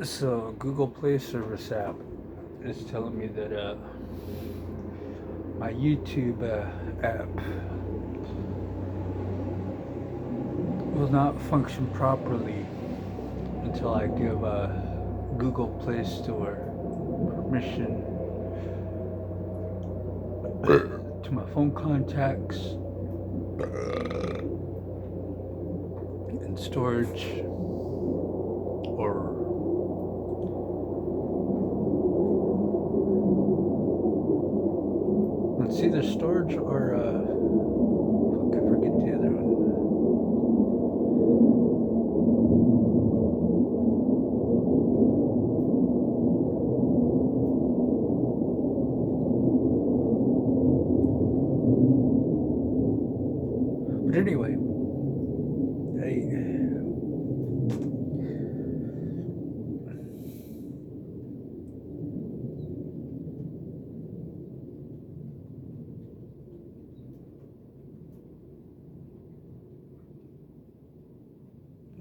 So Google Play Service app is telling me that my YouTube app will not function properly until I give Google Play Store permission to my phone contacts and storage, or let's either storage or fuck, I forget the other one. But anyway,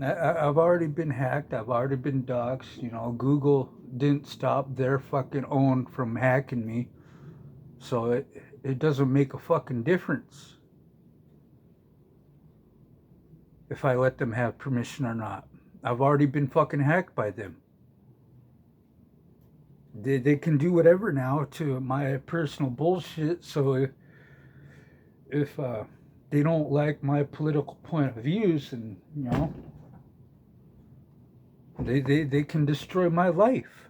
I I've already been hacked. I've already been doxxed. You know, Google didn't stop their fucking own from hacking me, so it doesn't make a fucking difference if I let them have permission or not. I've already been fucking hacked by them. They can do whatever now to my personal bullshit. So if they don't like my political point of views, and you know, they can destroy my life.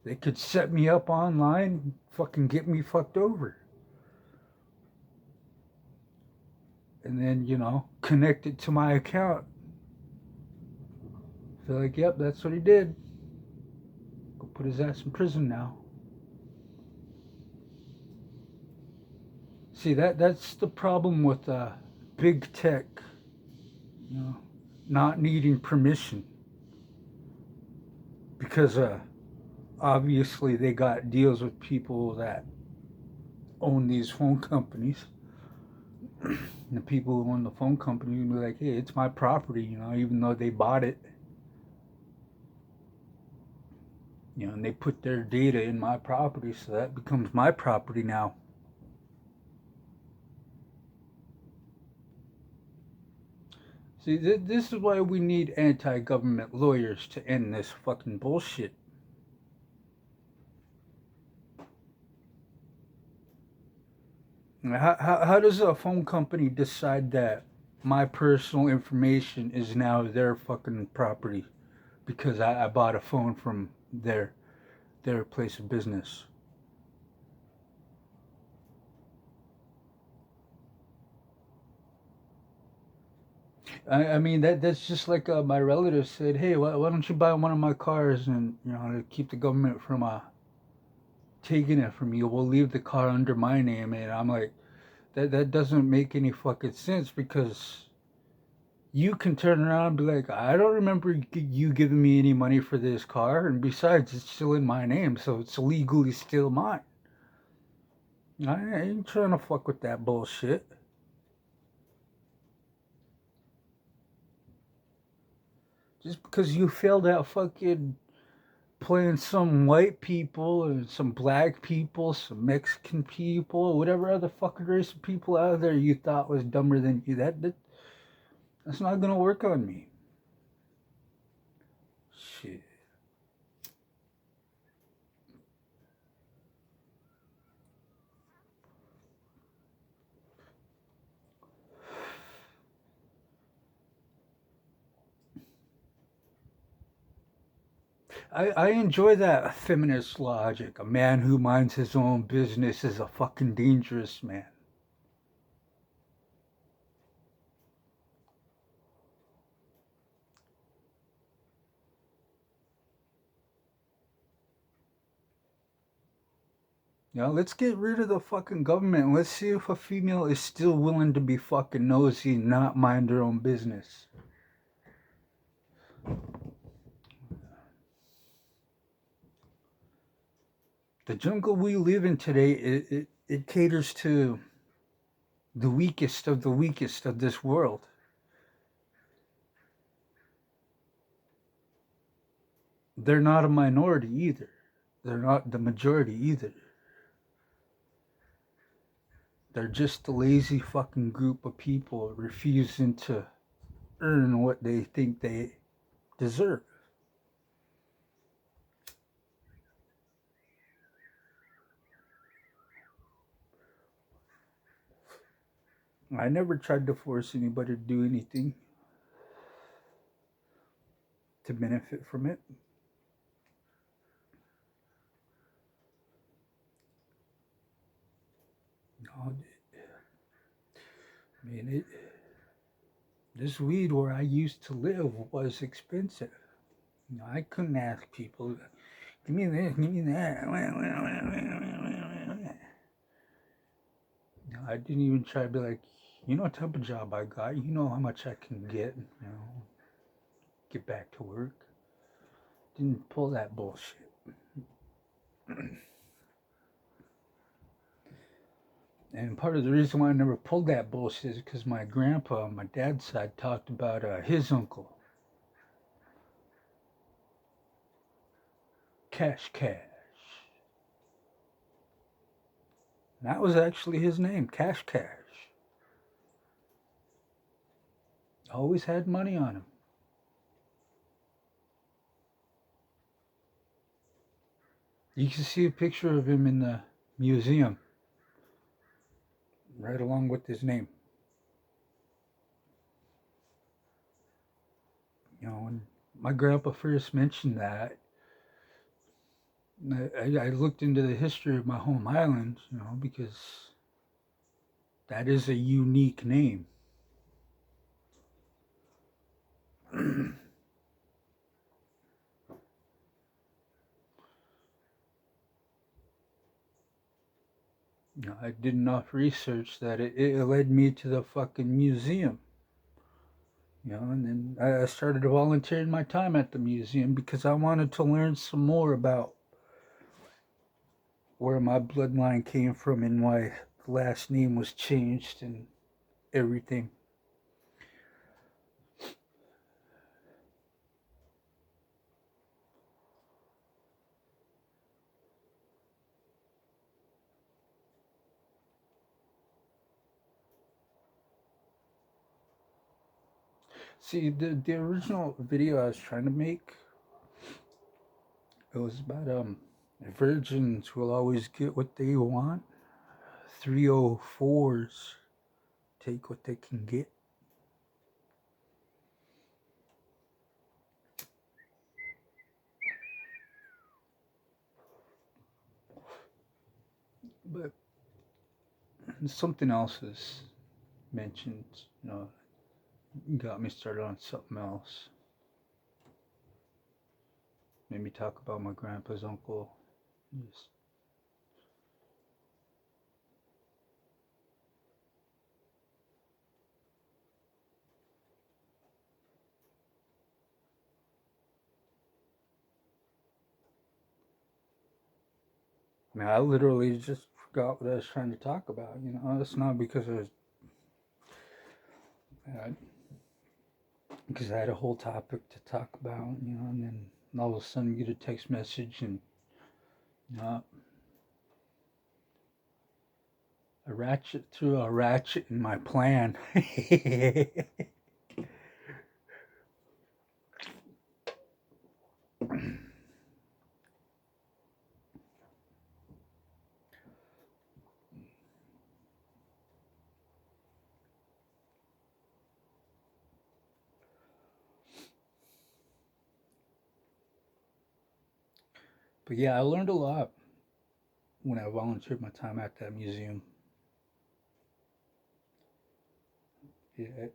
They could set me up online, fucking get me fucked over. And then, you know, connect it to my account. Feel like, yep, that's what he did. Go put his ass in prison now. See, that's the problem with big tech, you know, not needing permission. Because obviously they got deals with people that own these phone companies. And the people who own the phone company will be like, hey, it's my property, you know, even though they bought it. You know, and they put their data in my property, so that becomes my property now. See, this is why we need anti-government lawyers to end this fucking bullshit. How does a phone company decide that my personal information is now their fucking property because I bought a phone from their place of business? I mean that's just like my relative said, hey, why don't you buy one of my cars, and you know, to keep the government from taking it from you, we'll leave the car under my name. And I'm like, that doesn't make any fucking sense, because you can turn around and be like, I don't remember you giving me any money for this car, and besides, it's still in my name, so it's legally still mine. I ain't trying to fuck with that bullshit. Just because you failed out fucking playing some white people and some black people, some Mexican people, whatever other fucking race of people out there you thought was dumber than you, that's not gonna work on me. Shit. I enjoy that feminist logic. A man who minds his own business is a fucking dangerous man. You know, let's get rid of the fucking government. Let's see if a female is still willing to be fucking nosy and not mind her own business. The jungle we live in today, it caters to the weakest of this world. they're not a minority either. They're not the majority either. They're just a lazy fucking group of people refusing to earn what they think they deserve. I never tried to force anybody to do anything to benefit from it. No, I mean, this weed where I used to live was expensive. I couldn't ask people, give me this, give me that. I didn't even try to be like, you know what type of job I got, you know how much I can get back to work. Didn't pull that bullshit. And part of the reason why I never pulled that bullshit is because my grandpa on my dad's side talked about his uncle, Cash Cash. And that was actually his name, Cash Cash. Always had money on him. You can see a picture of him in the museum, right along with his name. When my grandpa first mentioned that, I looked into the history of my home island, because that is a unique name. I did enough research that it led me to the fucking museum. And then I started volunteering my time at the museum because I wanted to learn some more about where my bloodline came from and why the last name was changed and everything. See, the original video I was trying to make, it was about virgins will always get what they want. 304s take what they can get. But something else is mentioned, got me started on something else. Made me talk about my grandpa's uncle. Just I literally just forgot what I was trying to talk about. It's not because because I had a whole topic to talk about, and then all of a sudden you get a text message and a ratchet threw a ratchet in my plan. But yeah, I learned a lot when I volunteered my time at that museum. Yeah,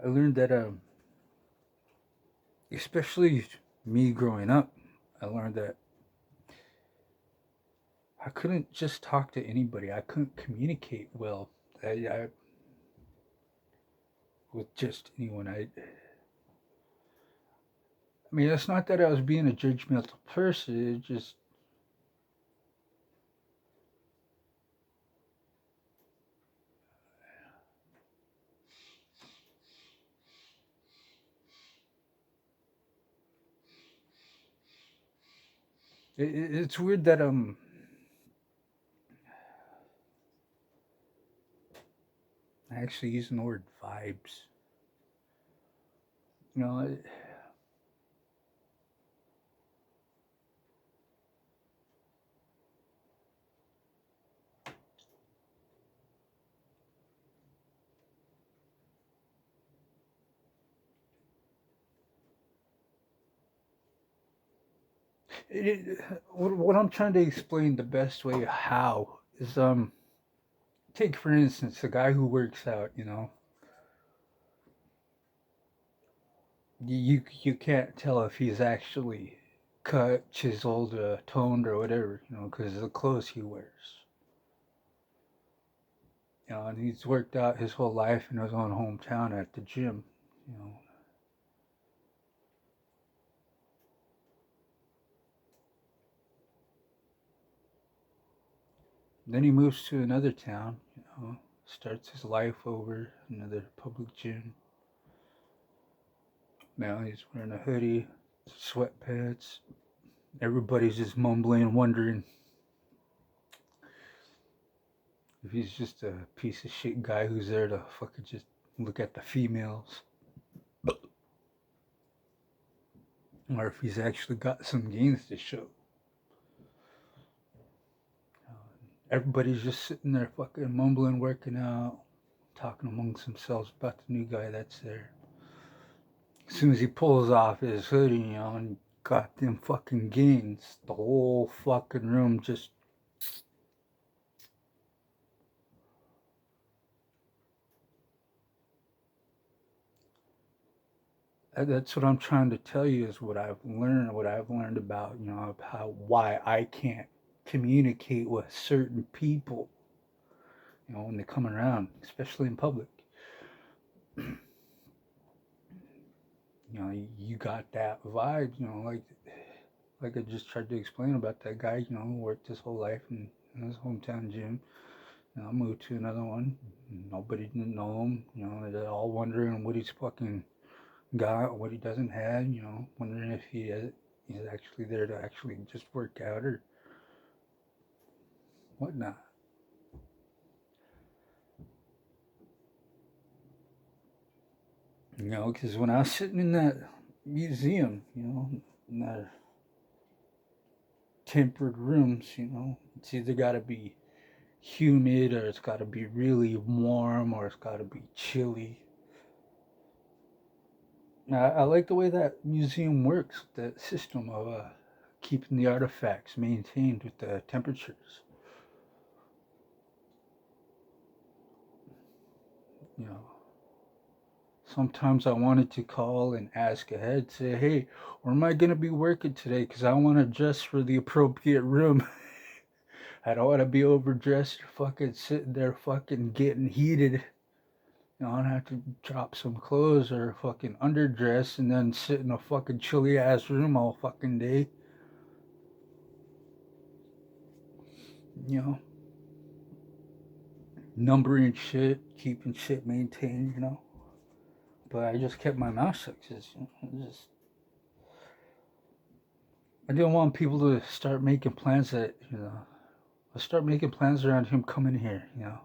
I learned that, especially me growing up, I learned that I couldn't just talk to anybody. I couldn't communicate well with just anyone. I mean, it's not that I was being a judgmental person. It just it's weird that actually using the word vibes. You know, what I'm trying to explain the best way how is take for instance a guy who works out. You know, you can't tell if he's actually cut, chiseled, toned, or whatever. You know, because of the clothes he wears. You know, and he's worked out his whole life in his own hometown at the gym. You know, then he moves to another town. You know, starts his life over, another public gym. Now he's wearing a hoodie, sweatpants. Everybody's just mumbling, wondering if he's just a piece of shit guy who's there to fucking just look at the females, or if he's actually got some gains to show. Everybody's just sitting there fucking mumbling, working out, talking amongst themselves about the new guy that's there. As soon as he pulls off his hoodie, you know, and got them fucking gains, the whole fucking room just. That's what I'm trying to tell you is what I've learned about, you know, how why I can't communicate with certain people, you know, when they come around, especially in public. You know, you got that vibe, you know, like I just tried to explain about that guy, you know, who worked his whole life in his hometown gym. You know, moved to another one. Nobody didn't know him. You know, they're all wondering what he's fucking got, what he doesn't have. You know, wondering if he's actually there to actually just work out or whatnot. You know, because when I was sitting in that museum, you know, in that tempered rooms, you know, it's either got to be humid or it's got to be really warm or it's got to be chilly. I like the way that museum works, the system of keeping the artifacts maintained with the temperatures. You know, sometimes I wanted to call and ask ahead, say, hey, where am I going to be working today? Because I want to dress for the appropriate room. I don't want to be overdressed, fucking sitting there, fucking getting heated. You know, I have to drop some clothes or fucking underdress and then sit in a fucking chilly ass room all fucking day. You know, numbering shit, keeping shit maintained, you know. But I just kept my mouth shut because I didn't want people to start making plans that, you know, I start making plans around him coming here, you know.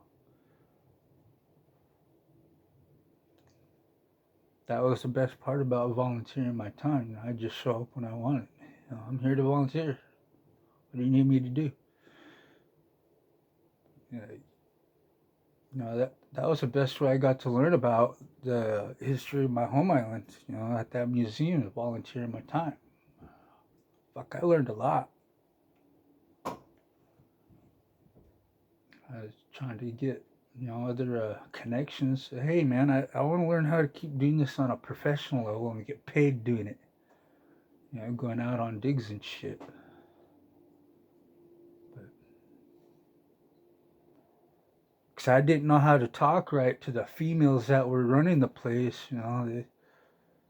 That was the best part about volunteering my time. You know, I just show up when I want it. You know, I'm here to volunteer. What do you need me to do? You know, that was the best way I got to learn about the history of my home island. You know, at that museum, volunteering my time. Fuck, I learned a lot. I was trying to get other connections. Hey man, I want to learn how to keep doing this on a professional level and get paid doing it. You know, going out on digs and shit. Because I didn't know how to talk right to the females that were running the place. You know,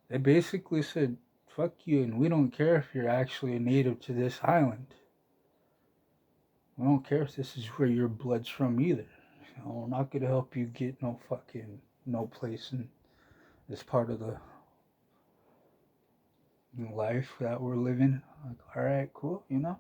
they basically said, fuck you, and we don't care if you're actually a native to this island. We don't care if this is where your blood's from either. You know, we're not going to help you get no place in this part of the life that we're living. Like, all right, cool, you know.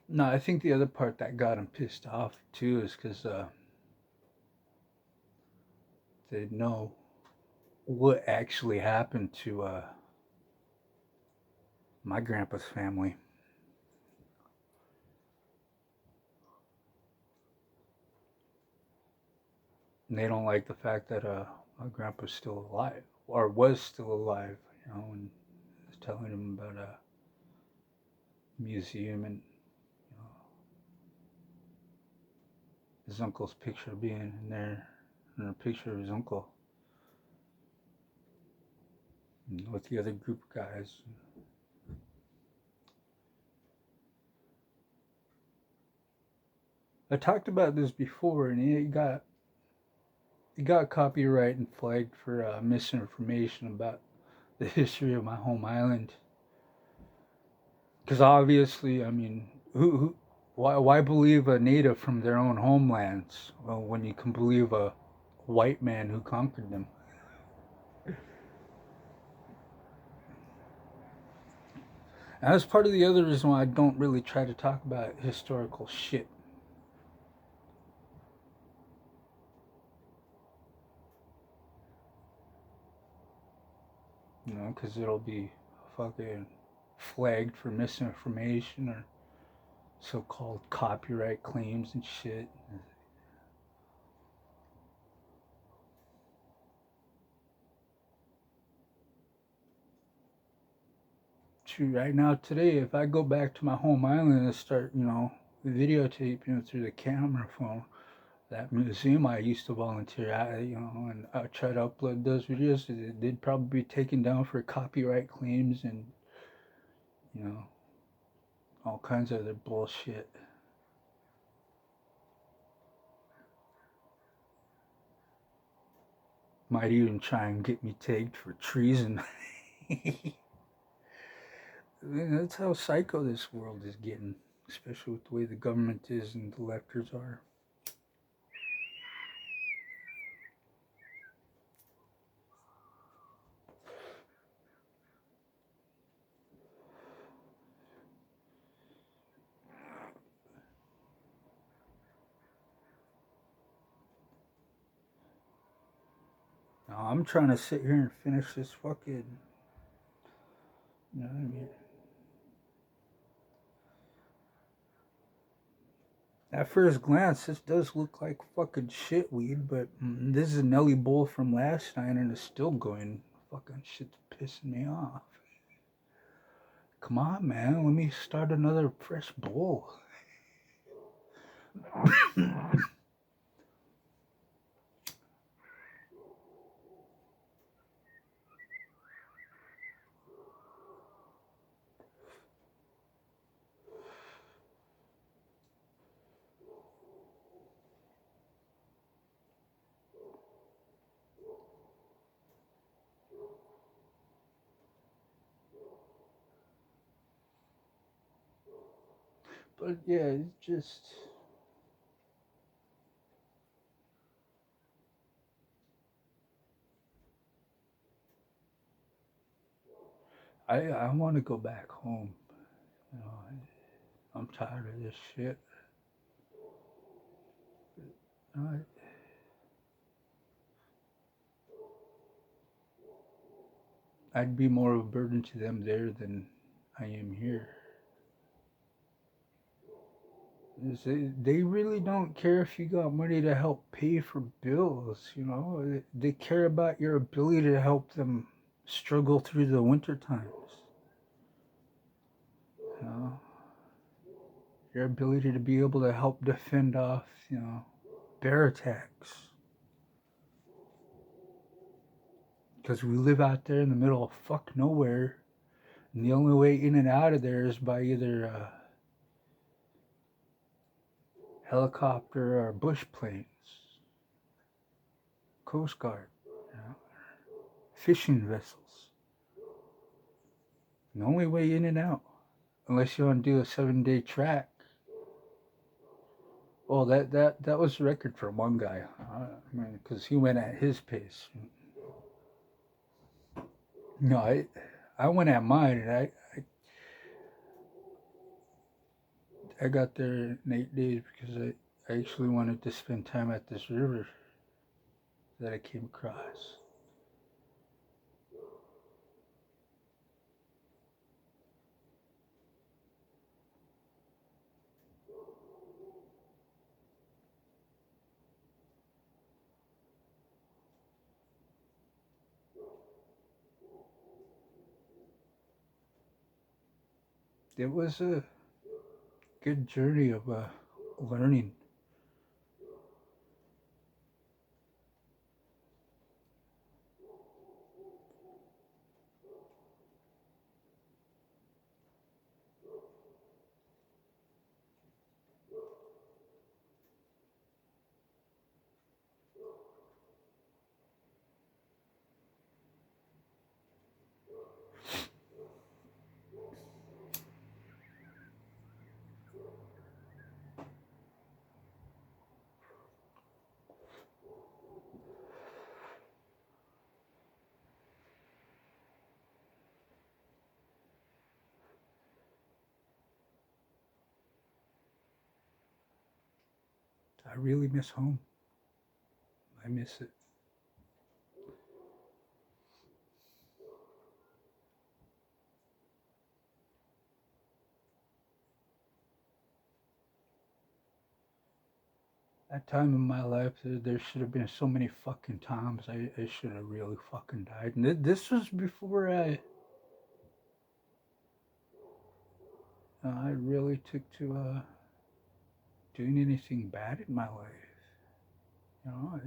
No, I think the other part that got him pissed off too is because they know what actually happened to my grandpa's family. And they don't like the fact that my grandpa's still alive or was still alive, and I was telling him about a museum and his uncle's picture being in there, and a picture of his uncle with the other group of guys. I talked about this before, and it got copyright and flagged for misinformation about the history of my home island. Because obviously, I mean, why believe a native from their own homelands? Well, when you can believe a white man who conquered them. And that's part of the other reason why I don't really try to talk about historical shit. Because it'll be fucking flagged for misinformation or so-called copyright claims and shit. True, right now today, if I go back to my home island and start, videotaping through the camera phone, that museum I used to volunteer at, and I try to upload those videos, they'd probably be taken down for copyright claims and, you know, all kinds of other bullshit. Might even try and get me tagged for treason. That's how psycho this world is getting, especially with the way the government is and the lefters are. Now, I'm trying to sit here and finish this fucking, you know what I mean? At first glance, this does look like fucking shit weed, but this is a Nelly bowl from last night and it's still going. Fucking shit's pissing me off. Come on, man, let me start another fresh bowl. But yeah, it's just. I want to go back home. You know, I'm tired of this shit. I, I'd be more of a burden to them there than I am here. They really don't care if you got money to help pay for bills, They care about your ability to help them struggle through the winter times, you know? Your ability to be able to help defend off, bear attacks. Because we live out there in the middle of fuck nowhere, and the only way in and out of there is by either helicopter or bush planes, Coast Guard, fishing vessels. The only way in and out, unless you want to do a 7-day track. Oh, that was the record for one guy. I mean, because he went at his pace. No, I went at mine, and I got there in 8 days because I actually wanted to spend time at this river that I came across. It was a good journey of learning. I really miss home. I miss it. That time in my life, there should have been so many fucking times I should have really fucking died. And this was before I really took to doing anything bad in my life. You know,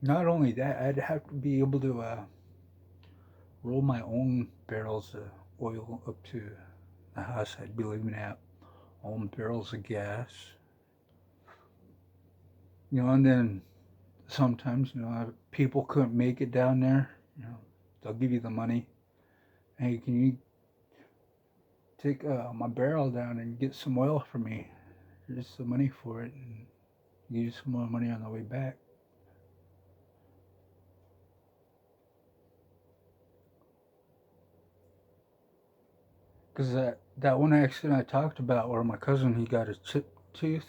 not only that, I'd have to be able to roll my own barrels of oil up to the house I'd be living at, own barrels of gas. You know, and then sometimes, people couldn't make it down there. You know, they'll give you the money. Hey, can you take my barrel down and get some oil for me? Here's the money for it, and give you some more money on the way back. Because that one accident I talked about, where my cousin he got his tooth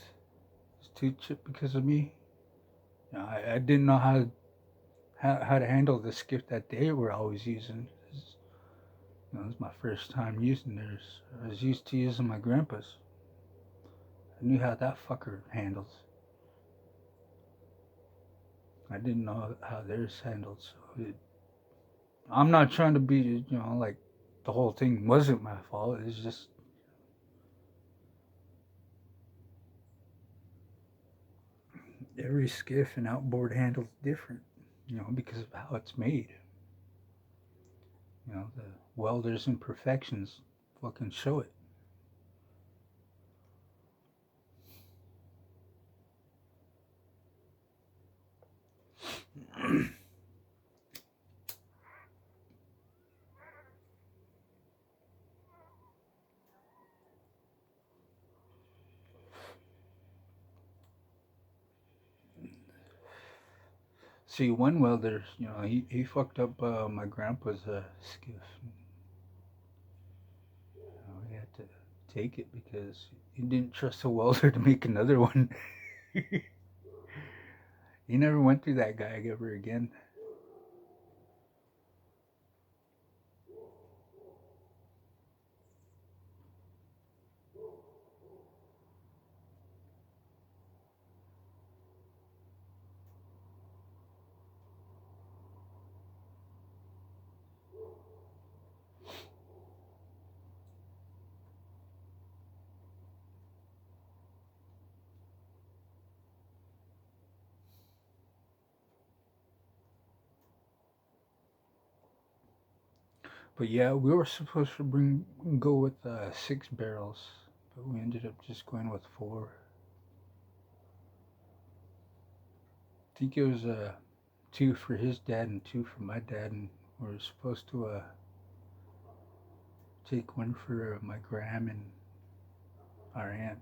chipped because of me. You know, I didn't know how to handle the skiff that they were always using. It was my first time using theirs. I was used to using my grandpa's. I knew how that fucker handles. I didn't know how theirs handled. So I'm not trying to be, like the whole thing wasn't my fault. It's just every skiff and outboard handles different, because of how it's made. The welder's imperfections fucking show it. See, one welder, he fucked up my grandpa's skiff. We had to take it because he didn't trust the welder to make another one. He never went through that guy ever again. But yeah, we were supposed to go with 6 barrels, but we ended up just going with 4. think it was two for his dad and two for my dad, and we were supposed to take one for my gram and our aunt.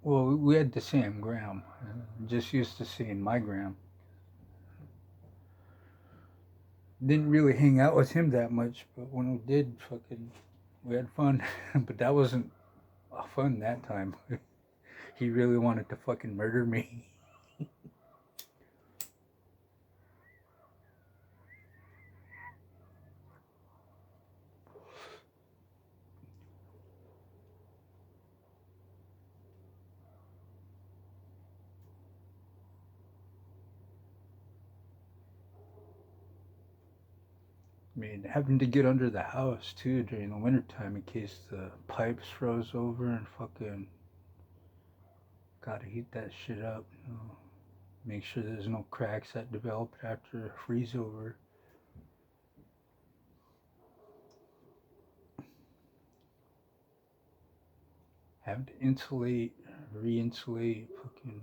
Well, we had the same gram, just used to saying my gram. Didn't really hang out with him that much, but when we did, fucking, we had fun. But that wasn't fun that time. He really wanted to fucking murder me. I mean, having to get under the house too during the wintertime in case the pipes froze over and fucking gotta heat that shit up. You know? Make sure there's no cracks that develop after a freeze over. Having to insulate, re-insulate, fucking.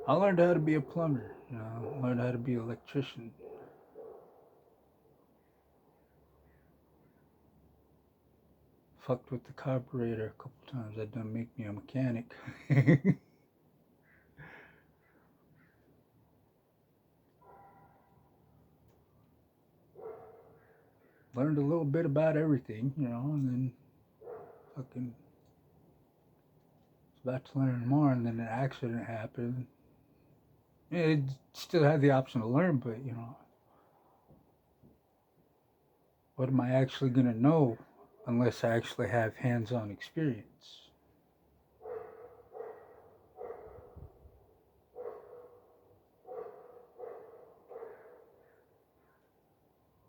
I learned how to be a plumber. You know, I learned how to be an electrician. Fucked with the carburetor a couple times. That done make me a mechanic. Learned a little bit about everything, you know, and then fucking was about to learn more, and then an accident happened. It still had the option to learn, but you know, what am I actually gonna know unless I actually have hands-on experience?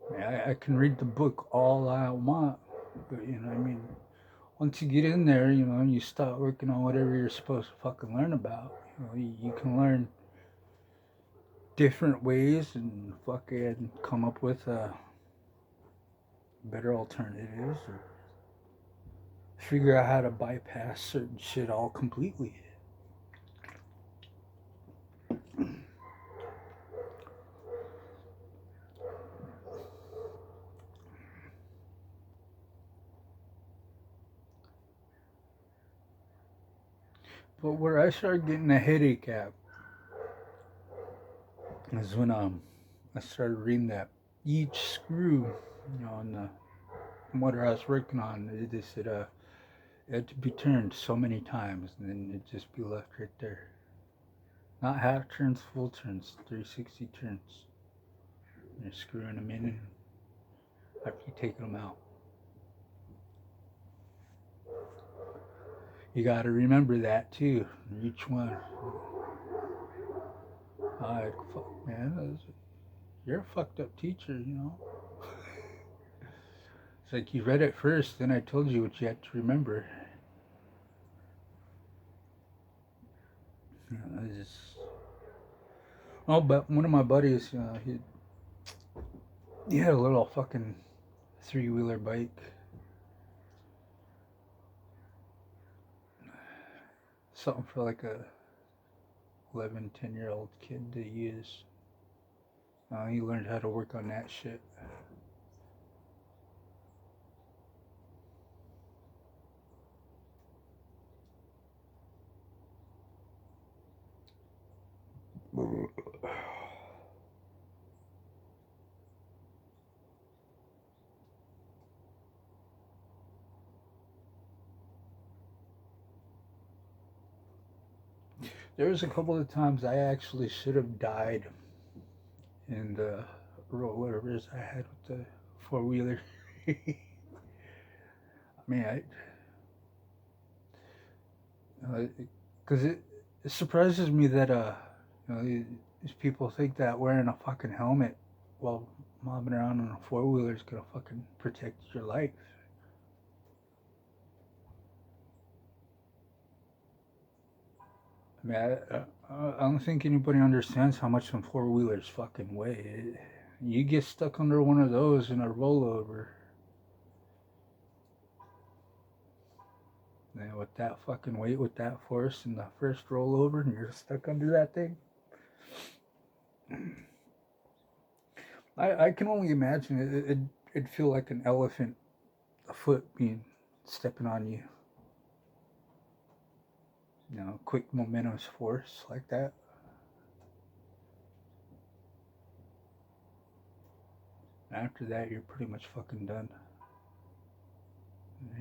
I mean, I can read the book all I want, but you know, I mean, once you get in there, you know, you start working on whatever you're supposed to fucking learn about. You know, you can learn different ways and fucking come up with better alternatives or figure out how to bypass certain shit all completely. But where I started getting a headache at is when I started reading that each screw, you know, on the motor I was working on, they said it had to be turned so many times and then it'd just be left right there. Not half turns, full turns, 360 turns. And you're screwing them in after you take them out. You got to remember that too, each one. Like, fuck, man, you're a fucked up teacher, you know. It's like you read it first, then I told you what you had to remember. You know, it's just. Oh, but one of my buddies, he had a little fucking 3-wheeler bike. Something for like a 11, 10-year-old kid to use. He learned how to work on that shit. There was a couple of times I actually should have died in the rollovers I had with the 4-wheeler. I mean, because it surprises me that you know, these people think that wearing a fucking helmet while mobbing around on a 4-wheeler is gonna fucking protect your life. I mean, I don't think anybody understands how much some 4-wheelers fucking weigh. You get stuck under one of those in a rollover. And with that fucking weight, with that force, and the first rollover, and you're stuck under that thing. I can only imagine it'd feel like an elephant, a foot being stepping on you. You know, quick momentum force like that. After that, you're pretty much fucking done.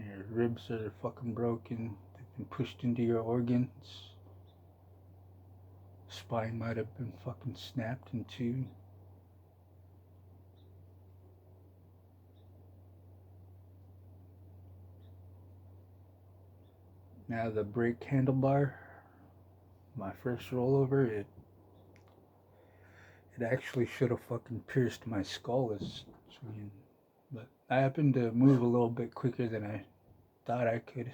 Your ribs are fucking broken. They've been pushed into your organs. Spine might have been fucking snapped in two. Now the brake handlebar, my first rollover, it actually should have fucking pierced my skull as swinging. But I happened to move a little bit quicker than I thought I could.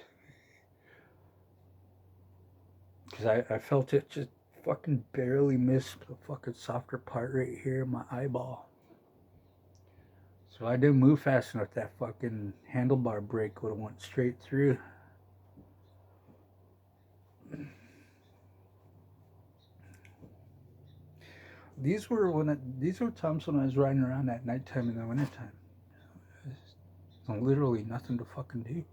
Because I felt it just fucking barely miss the fucking softer part right here in my eyeball. So I didn't move fast enough. That fucking handlebar brake would have went straight through. These were times when I was riding around at nighttime in the wintertime. There's literally nothing to fucking do.